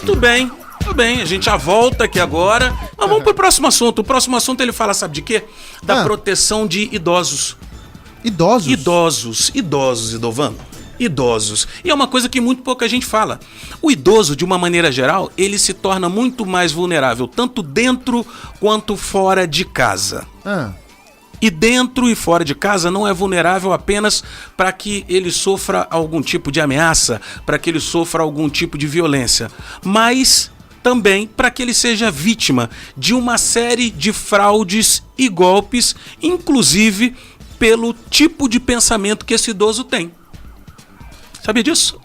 Tudo bem, a gente já volta aqui agora. Mas vamos pro próximo assunto. O próximo assunto ele fala, sabe de quê? Da proteção de idosos. Idosos, Idovan. Idosos. E é uma coisa que muito pouca gente fala. O idoso, de uma maneira geral, ele se torna muito mais vulnerável, tanto dentro quanto fora de casa. E dentro e fora de casa não é vulnerável apenas para que ele sofra algum tipo de ameaça, para que ele sofra algum tipo de violência, mas também para que ele seja vítima de uma série de fraudes e golpes, inclusive pelo tipo de pensamento que esse idoso tem. Sabia disso?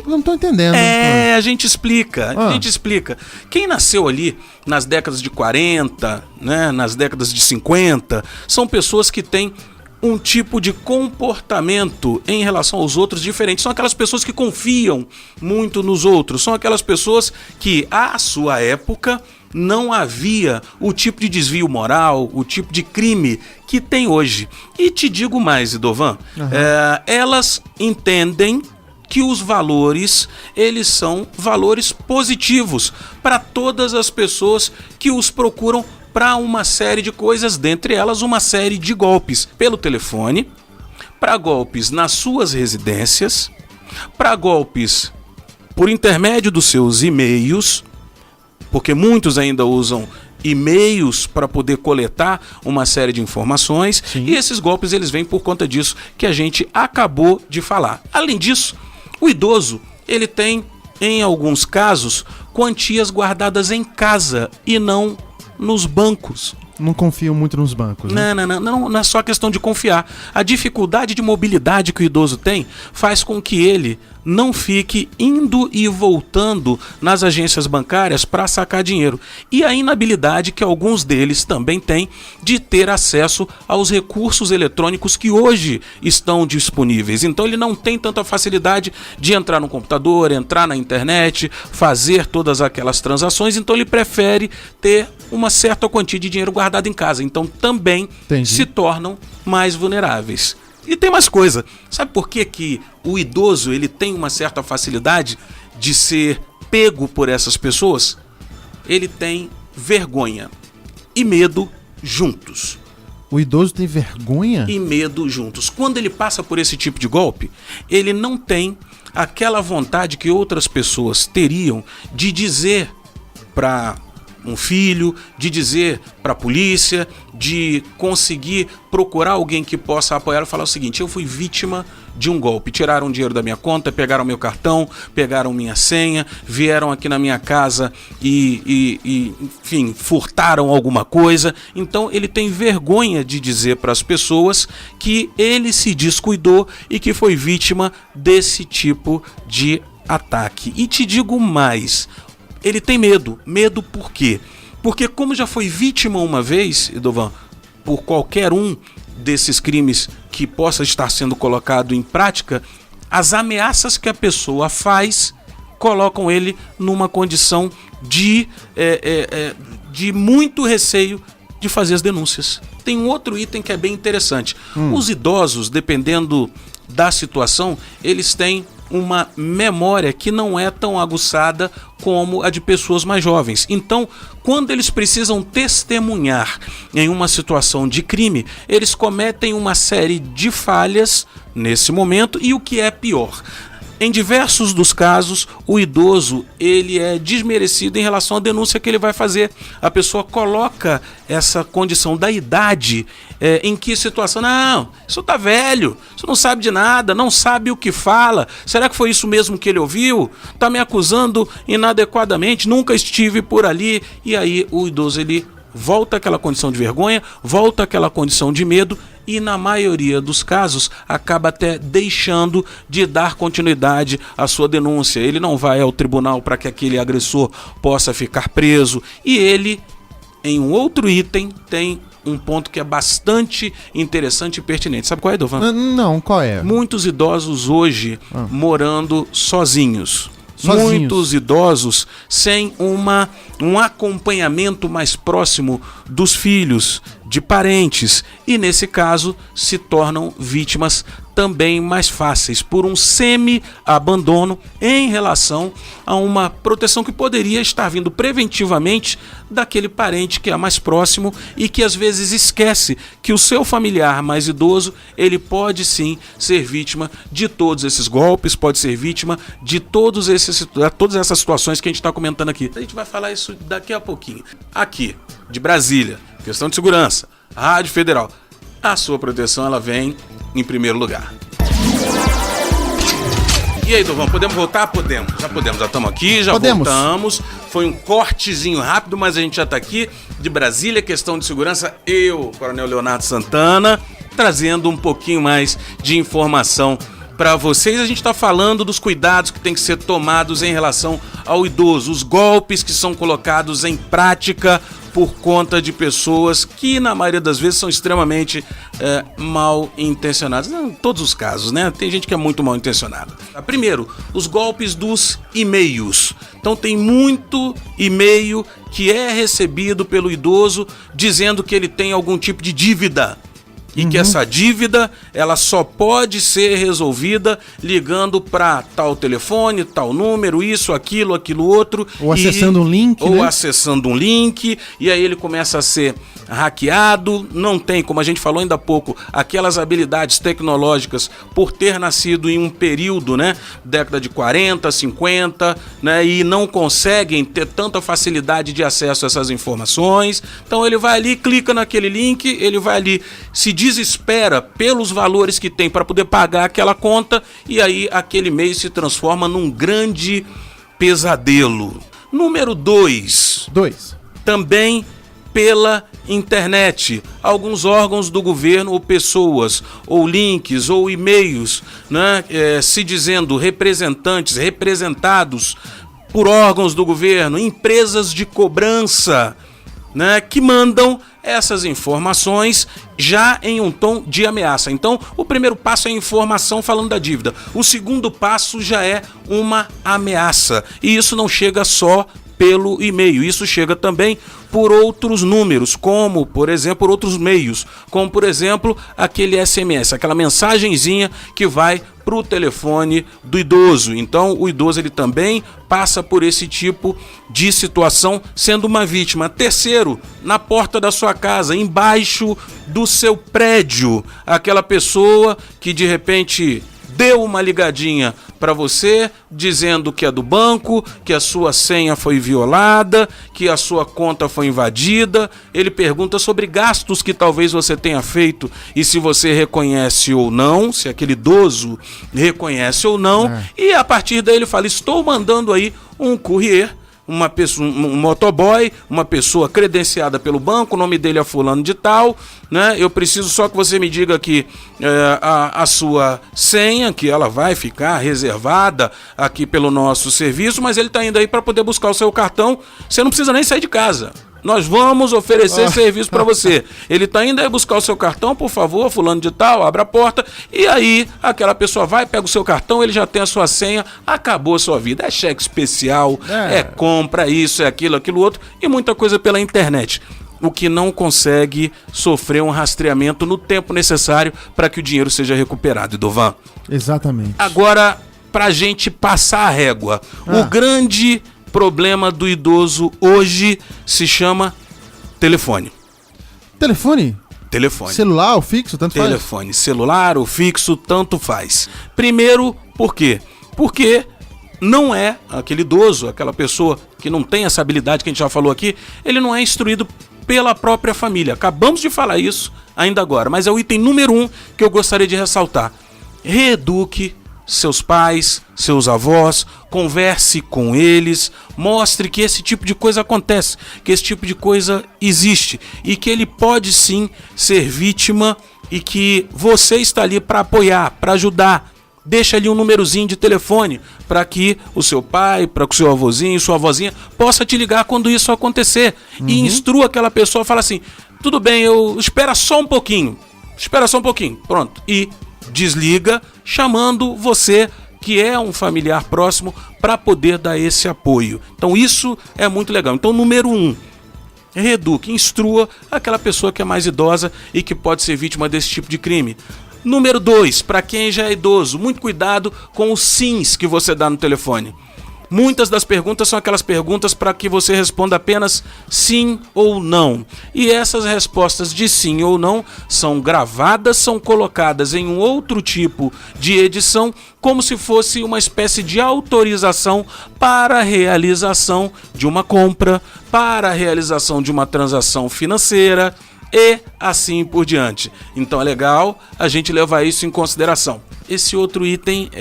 Não tô entendendo. A gente explica. Quem nasceu ali nas décadas de 40, né, nas décadas de 50, são pessoas que têm um tipo de comportamento em relação aos outros diferente. São aquelas pessoas que confiam muito nos outros. São aquelas pessoas que, à sua época, não havia o tipo de desvio moral, o tipo de crime que tem hoje. E te digo mais, Idovan, elas entendem que os valores, eles são valores positivos para todas as pessoas que os procuram para uma série de coisas, dentre elas uma série de golpes pelo telefone, para golpes nas suas residências, para golpes por intermédio dos seus e-mails, porque muitos ainda usam e-mails para poder coletar uma série de informações. Sim. E esses golpes eles vêm por conta disso que a gente acabou de falar. Além disso, o idoso ele tem, em alguns casos, quantias guardadas em casa e não nos bancos. Não confio muito nos bancos, né? Não é só questão de confiar. A dificuldade de mobilidade que o idoso tem faz com que ele não fique indo e voltando nas agências bancárias para sacar dinheiro. E a inabilidade que alguns deles também têm de ter acesso aos recursos eletrônicos que hoje estão disponíveis. Então ele não tem tanta facilidade de entrar no computador, entrar na internet, fazer todas aquelas transações. Então ele prefere ter uma certa quantia de dinheiro guardado em casa. Então também se tornam mais vulneráveis. E tem mais coisa. Sabe por que o idoso ele tem uma certa facilidade de ser pego por essas pessoas? Ele tem vergonha e medo juntos. O idoso tem vergonha? E medo juntos. Quando ele passa por esse tipo de golpe, ele não tem aquela vontade que outras pessoas teriam de dizer para um filho, de dizer para a polícia, de conseguir procurar alguém que possa apoiar e falar o seguinte: eu fui vítima de um golpe, tiraram dinheiro da minha conta, pegaram meu cartão, pegaram minha senha, vieram aqui na minha casa e enfim, furtaram alguma coisa. Então ele tem vergonha de dizer para as pessoas que ele se descuidou e que foi vítima desse tipo de ataque. E te digo mais, ele tem medo. Medo por quê? Porque como já foi vítima uma vez, Idovan, por qualquer um desses crimes que possa estar sendo colocado em prática, as ameaças que a pessoa faz colocam ele numa condição de muito receio de fazer as denúncias. Tem um outro item que é bem interessante. Os idosos, dependendo da situação, eles têm uma memória que não é tão aguçada como a de pessoas mais jovens. Então, quando eles precisam testemunhar em uma situação de crime, eles cometem uma série de falhas nesse momento e o que é pior, em diversos dos casos, o idoso ele é desmerecido em relação à denúncia que ele vai fazer. A pessoa coloca essa condição da idade em que situação? Não, isso tá velho, isso não sabe de nada, não sabe o que fala. Será que foi isso mesmo que ele ouviu? Tá me acusando inadequadamente, nunca estive por ali. E aí o idoso ele volta àquela condição de vergonha, volta àquela condição de medo e na maioria dos casos acaba até deixando de dar continuidade à sua denúncia. Ele não vai ao tribunal para que aquele agressor possa ficar preso e ele, em um outro item, tem um ponto que é bastante interessante e pertinente. Sabe qual é, Idovan? Não, qual é? Muitos idosos hoje morando sozinhos. Muitos idosos sem um acompanhamento mais próximo dos filhos, de parentes, e nesse caso se tornam vítimas também mais fáceis, por um semi-abandono em relação a uma proteção que poderia estar vindo preventivamente daquele parente que é mais próximo e que às vezes esquece que o seu familiar mais idoso, ele pode sim ser vítima de todos esses golpes, pode ser vítima de todas essas situações que a gente está comentando aqui. A gente vai falar isso daqui a pouquinho. Aqui, de Brasília, questão de segurança, Rádio Federal, a sua proteção ela vem em primeiro lugar. E aí, Dovão, podemos voltar? Podemos, já estamos aqui, voltamos. Foi um cortezinho rápido, mas a gente já está aqui. De Brasília, questão de segurança, eu, Coronel Leonardo Santana, trazendo um pouquinho mais de informação para vocês. A gente está falando dos cuidados que tem que ser tomados em relação ao idoso, os golpes que são colocados em prática por conta de pessoas que, na maioria das vezes, são extremamente mal intencionadas. Não, em todos os casos, né? Tem gente que é muito mal intencionada. Primeiro, os golpes dos e-mails. Então, tem muito e-mail que é recebido pelo idoso dizendo que ele tem algum tipo de dívida. E que essa dívida, ela só pode ser resolvida ligando para tal telefone, tal número, isso, aquilo outro. Ou acessando um link, ou acessando um link, e aí ele começa a ser hackeado. Não tem, como a gente falou ainda há pouco, aquelas habilidades tecnológicas por ter nascido em um período, né, década de 40, 50, né, e não conseguem ter tanta facilidade de acesso a essas informações. Então ele vai ali, clica naquele link, ele vai ali, se desespera pelos valores que tem para poder pagar aquela conta, e aí aquele mês se transforma num grande pesadelo. Número 2. Também pela internet. Alguns órgãos do governo ou pessoas, ou links, ou e-mails, né, se dizendo representados por órgãos do governo, empresas de cobrança, né, que mandam essas informações já em um tom de ameaça. Então, o primeiro passo é a informação falando da dívida. O segundo passo já é uma ameaça. E isso não chega só pelo e-mail, isso chega também por outros números, como, por exemplo, por outros meios, como, por exemplo, aquele SMS, aquela mensagenzinha que vai para o telefone do idoso. Então, o idoso ele também passa por esse tipo de situação, sendo uma vítima. Terceiro, na porta da sua casa, embaixo do seu prédio, aquela pessoa que de repente deu uma ligadinha para você, dizendo que é do banco, que a sua senha foi violada, que a sua conta foi invadida. Ele pergunta sobre gastos que talvez você tenha feito e se você reconhece ou não, se aquele idoso reconhece ou não. E a partir daí ele fala, estou mandando aí um courier, uma pessoa, um motoboy, uma pessoa credenciada pelo banco, o nome dele é fulano de tal, né? Eu preciso só que você me diga aqui a sua senha, que ela vai ficar reservada aqui pelo nosso serviço, mas ele está indo aí para poder buscar o seu cartão, você não precisa nem sair de casa. Nós vamos oferecer serviço para você. Ele está indo aí buscar o seu cartão, por favor, fulano de tal, abre a porta. E aí, aquela pessoa vai, pega o seu cartão, ele já tem a sua senha, acabou a sua vida. É cheque especial, é compra, isso, é aquilo outro, e muita coisa pela internet. O que não consegue sofrer um rastreamento no tempo necessário para que o dinheiro seja recuperado, Idovan. Exatamente. Agora, para a gente passar a régua, o grande problema do idoso hoje se chama telefone. Telefone? Telefone. Celular ou fixo, tanto faz? Telefone. Celular ou fixo, tanto faz. Primeiro, por quê? Porque não é aquele idoso, aquela pessoa que não tem essa habilidade que a gente já falou aqui, ele não é instruído pela própria família. Acabamos de falar isso ainda agora, mas é o item número 1 que eu gostaria de ressaltar. Reeduque seus pais, seus avós, converse com eles, mostre que esse tipo de coisa acontece, que esse tipo de coisa existe e que ele pode sim ser vítima e que você está ali para apoiar, para ajudar. Deixa ali um númerozinho de telefone para que o seu pai, para que o seu avôzinho, sua avózinha possa te ligar quando isso acontecer. E instrua aquela pessoa, fala assim, tudo bem, espera só um pouquinho, pronto. E desliga, chamando você, que é um familiar próximo, para poder dar esse apoio. Então isso é muito legal. Então, número 1, reeduque, instrua aquela pessoa que é mais idosa e que pode ser vítima desse tipo de crime. Número 2, para quem já é idoso, muito cuidado com os sims que você dá no telefone. Muitas das perguntas são aquelas perguntas para que você responda apenas sim ou não. E essas respostas de sim ou não são gravadas, são colocadas em um outro tipo de edição, como se fosse uma espécie de autorização para a realização de uma compra, para a realização de uma transação financeira e assim por diante. Então é legal a gente levar isso em consideração. Esse outro item,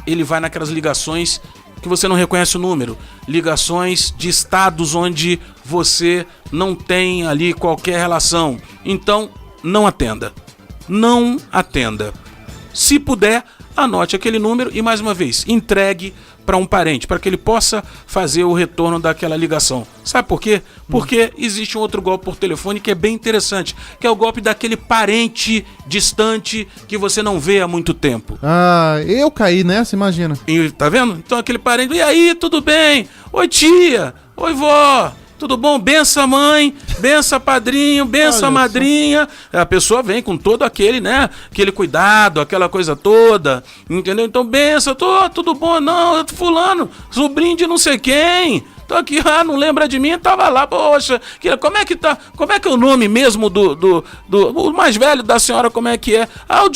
ele vai naquelas ligações que você não reconhece o número, ligações de estados onde você não tem ali qualquer relação. Então, não atenda. Não atenda. Se puder, anote aquele número e, mais uma vez, entregue para um parente, para que ele possa fazer o retorno daquela ligação. Sabe por quê? Porque existe um outro golpe por telefone que é bem interessante, que é o golpe daquele parente distante que você não vê há muito tempo. Ah, eu caí nessa, imagina. E, tá vendo? Então aquele parente, e aí, tudo bem? Oi tia, oi vó, tudo bom? Bença mãe, bença padrinho, bença madrinha. A pessoa vem com todo aquele, né? Aquele cuidado, aquela coisa toda, entendeu? Então bença, tudo bom? Não, fulano, sobrinho de não sei quem. Tô aqui, não lembra de mim, tava lá, poxa, como é que tá? Como é que é o nome mesmo o mais velho da senhora, como é que é? O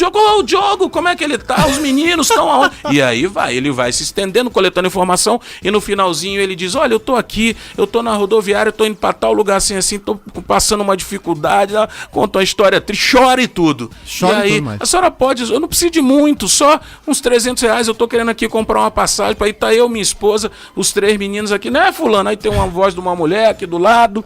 Diogo, como é que ele tá? Os meninos estão aonde? E aí ele vai se estendendo, coletando informação, e no finalzinho ele diz, olha, eu tô aqui, eu tô na rodoviária, eu tô indo pra tal lugar assim, tô passando uma dificuldade, conta uma história triste, chora e tudo. Chora e aí, tudo mais. A senhora pode, eu não preciso de muito, só uns R$300, eu tô querendo aqui comprar uma passagem pra ir, tá eu, minha esposa, os 3 meninos aqui, né, fulano? Aí tem uma voz de uma mulher aqui do lado,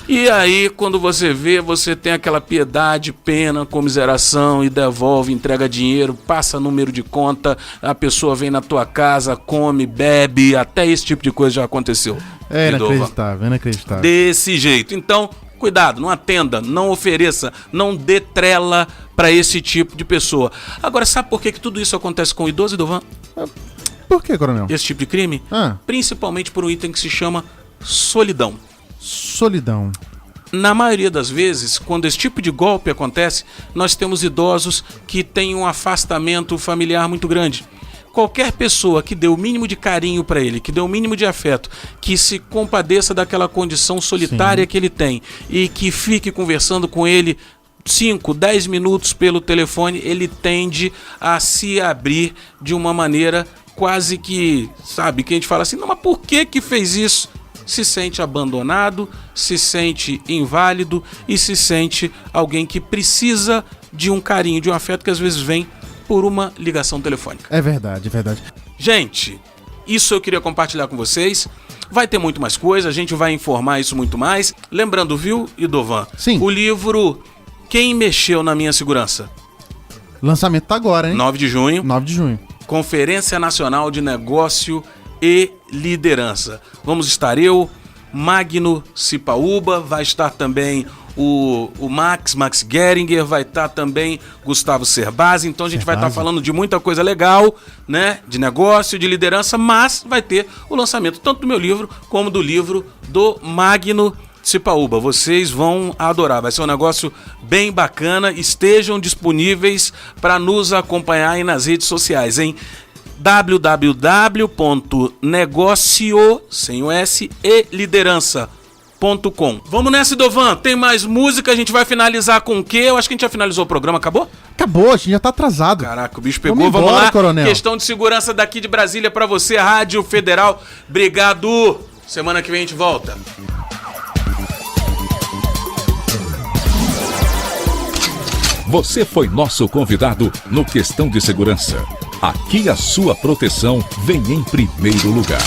e aí quando você vê, você tem aquela piedade, pena, comiseração e devolve, entrega dinheiro, passa número de conta, a pessoa vem na tua casa, come, bebe, até esse tipo de coisa já aconteceu. É inacreditável, inacreditável. Desse jeito. Então, cuidado, não atenda, não ofereça, não dê trela para esse tipo de pessoa. Agora, sabe por que tudo isso acontece com o idoso, Idovan? Por que, coronel? Esse tipo de crime? Principalmente por um item que se chama solidão. Solidão. Na maioria das vezes, quando esse tipo de golpe acontece, nós temos idosos que têm um afastamento familiar muito grande. Qualquer pessoa que dê o mínimo de carinho para ele, que dê o mínimo de afeto, que se compadeça daquela condição solitária que ele tem e que fique conversando com ele 5, 10 minutos pelo telefone, ele tende a se abrir de uma maneira quase que, sabe, que a gente fala assim, não, mas por que fez isso? Se sente abandonado, se sente inválido e se sente alguém que precisa de um carinho, de um afeto que às vezes vem por uma ligação telefônica. É verdade, é verdade. Gente, isso eu queria compartilhar com vocês. Vai ter muito mais coisa, a gente vai informar isso muito mais. Lembrando, viu, Idovan? Sim. O livro Quem Mexeu na Minha Segurança? Lançamento tá agora, hein? 9 de junho. 9 de junho. Conferência Nacional de Negócio e Liderança. Vamos estar eu, Magno Cipaúba, vai estar também o Max Geringer, vai estar também Gustavo Cerbasi. Então a gente vai estar falando de muita coisa legal, né? De negócio, de liderança, mas vai ter o lançamento tanto do meu livro como do livro do Magno Cipaúba. Vocês vão adorar, vai ser um negócio bem bacana. Estejam disponíveis para nos acompanhar aí nas redes sociais, hein? www.negocio, sem o S, e liderança.com. Vamos nessa, Idovan, tem mais música, a gente vai finalizar com o quê? Eu acho que a gente já finalizou o programa, acabou? Acabou, a gente já tá atrasado. Caraca, o bicho pegou, vamos lá, coronel. Questão de segurança daqui de Brasília pra você, Rádio Federal, obrigado, semana que vem a gente volta. Você foi nosso convidado no Questão de Segurança. Aqui a sua proteção vem em primeiro lugar.